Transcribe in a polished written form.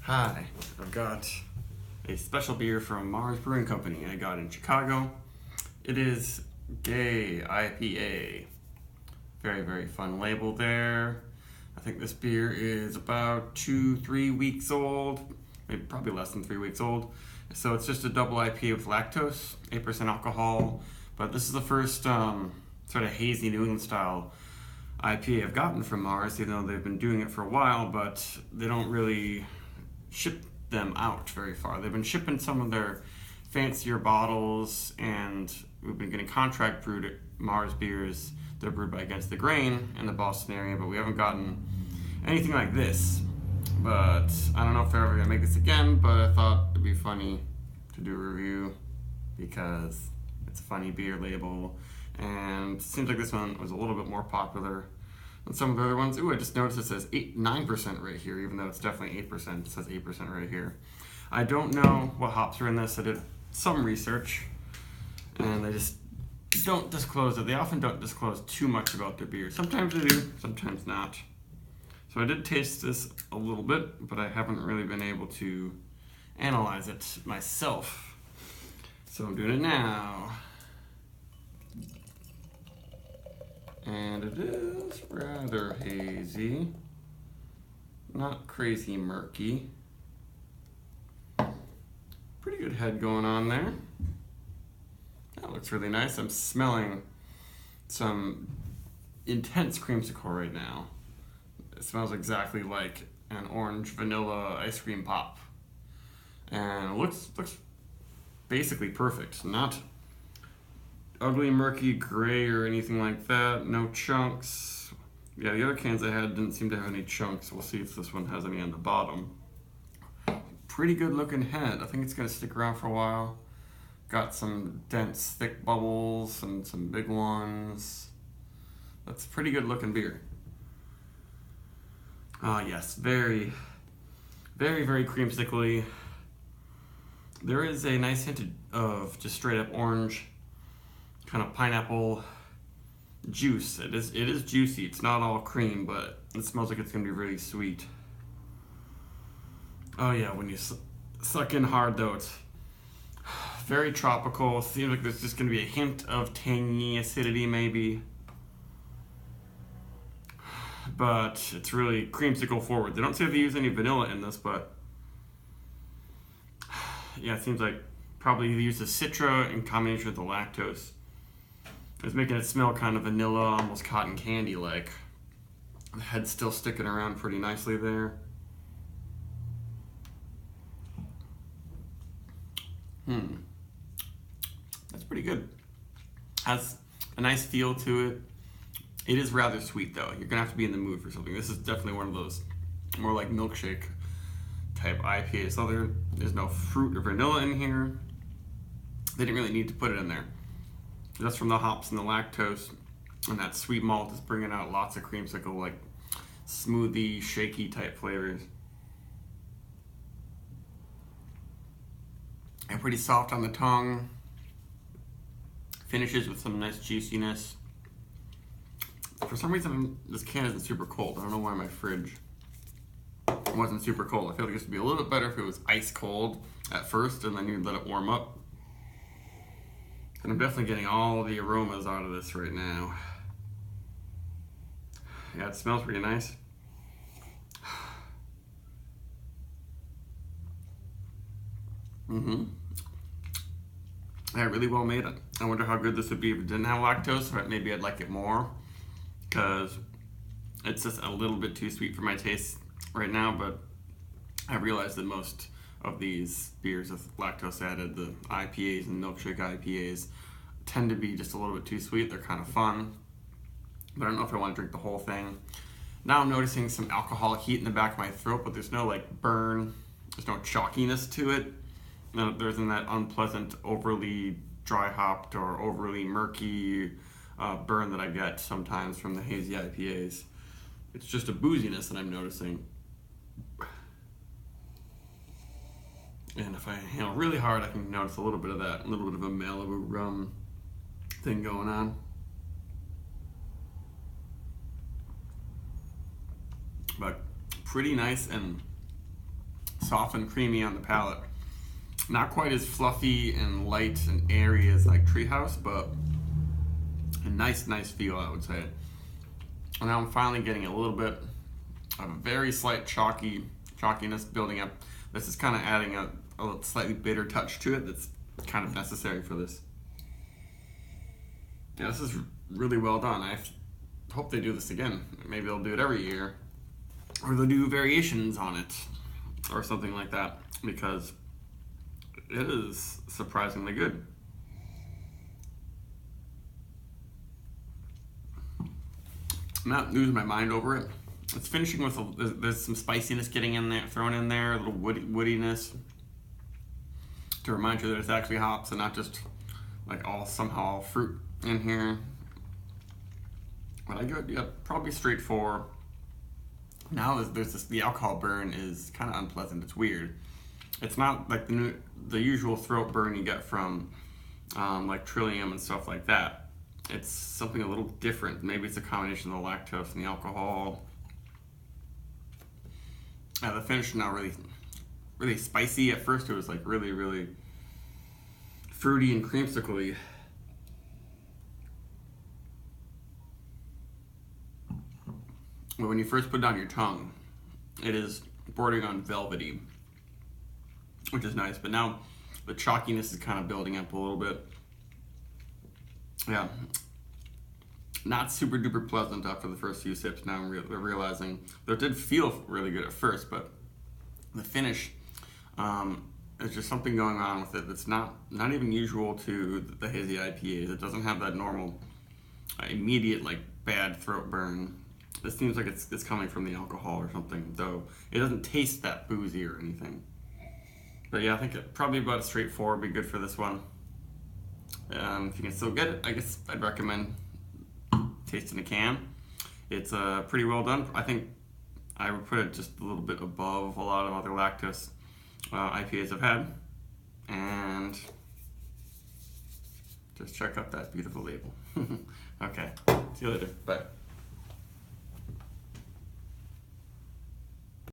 Hi, I've got a special beer from Marz Brewing Company I got in Chicago. It is Gay IPA. Very, very fun label there. I think this beer is about 2-3 weeks old, maybe probably less than 3 weeks old. So it's just a double IPA with lactose, 8% alcohol. But this is the first sort of hazy New England style IPA I've gotten from Marz, even though they've been doing it for a while, but they don't really ship them out very far. They've been shipping some of their fancier bottles, and we've been getting contract brewed Marz beers. They're brewed by Against the Grain in the Boston area, but we haven't gotten anything like this. But I don't know if they're ever gonna make this again, but I thought it'd be funny to do a review because it's a funny beer label, and it seems like this one was a little bit more popular than some of the other ones. Ooh, I just noticed it says 9% right here, even though it's definitely 8%. It says 8% right here. I don't know what hops are in this. I did some research, and they just don't disclose it. They often don't disclose too much about their beer. Sometimes they do, sometimes not. So I did taste this a little bit, but I haven't really been able to analyze it myself. So I'm doing it now. And it is rather hazy, not crazy murky. Pretty good head going on there. That looks really nice. I'm smelling some intense creamsicle right now. It smells exactly like an orange vanilla ice cream pop. And it looks basically perfect. Not ugly, murky, gray, or anything like that. No chunks. Yeah, the other cans I had didn't seem to have any chunks. We'll see if this one has any on the bottom. Pretty good looking head. I think it's gonna stick around for a while. Got some dense, thick bubbles and some big ones. That's a pretty good looking beer. Ah, yes, very, very, very creamsicle-y. There is a nice hint of just straight up orange, kind of pineapple juice. It is juicy. It's not all cream, but it smells like it's gonna be really sweet. Oh yeah, when you suck in hard though, it's very tropical. Seems like there's just gonna be a hint of tangy acidity maybe, but it's really creamsicle forward. They don't say they use any vanilla in this, but yeah, it seems like probably they use the citra in combination with the lactose. It's making it smell kind of vanilla, almost cotton candy like. The head's still sticking around pretty nicely there. That's pretty good. Has a nice feel to it. It is rather sweet though. You're gonna have to be in the mood for something. This is definitely one of those more like milkshake type IPAs. So there's no fruit or vanilla in here. They didn't really need to put it in there. Just from the hops and the lactose, and that sweet malt is bringing out lots of creamsicle, like smoothie, shaky type flavors. And pretty soft on the tongue. Finishes with some nice juiciness. For some reason, this can isn't super cold. I don't know why my fridge wasn't super cold. I feel like this would be a little bit better if it was ice cold at first, and then you'd let it warm up. And I'm definitely getting all the aromas out of this right now. Yeah, it smells pretty nice. Yeah, really well made. I wonder how good this would be if it didn't have lactose, or maybe I'd like it more, because it's just a little bit too sweet for my taste right now, but I realize that most of these beers with lactose added, the IPAs and milkshake IPAs, tend to be just a little bit too sweet. They're kind of fun, but I don't know if I want to drink the whole thing. Now I'm noticing some alcoholic heat in the back of my throat, but there's no like burn, there's no chalkiness to it. No, there isn't that unpleasant, overly dry hopped or overly murky burn that I get sometimes from the hazy IPAs. It's just a booziness that I'm noticing. And if I handle really hard, I can notice a little bit of that, a little bit of a Malibu rum thing going on. But pretty nice and soft and creamy on the palate. Not quite as fluffy and light and airy as like Treehouse, but a nice feel, I would say. And now I'm finally getting a little bit of a very slight chalkiness building up. This is kind of adding a slightly bitter touch to it that's kind of necessary for this. Yeah, this is really well done. I hope they do this again. Maybe they'll do it every year, or they'll do variations on it, or something like that, because it is surprisingly good. I'm not losing my mind over it. It's finishing with there's some spiciness getting in there, thrown in there, a little woodiness to remind you that it's actually hops and not just like somehow fruit in here. But I go, yeah, probably straight 4. Now the alcohol burn is kind of unpleasant. It's weird. It's not like the usual throat burn you get from like Trillium and stuff like that. It's something a little different. Maybe it's a combination of the lactose and the alcohol. The finish is now really spicy. At first it was like really fruity and creamsicle-y. But when you first put it on your tongue, it is bordering on velvety, which is nice. But now the chalkiness is kind of building up a little bit. Yeah, not super duper pleasant after the first few sips. Now I'm realizing that it did feel really good at first, but the finish, there's just something going on with it that's not even usual to the hazy IPAs. It doesn't have that normal, immediate like bad throat burn. This seems like it's coming from the alcohol or something, though it doesn't taste that boozy or anything. But yeah, I think probably about a straight 4 would be good for this one. If you can still get it, I guess I'd recommend tasting a can. It's pretty well done. I think I would put it just a little bit above a lot of other lactose IPAs I've had. And just check out that beautiful label. Okay, see you later. Bye.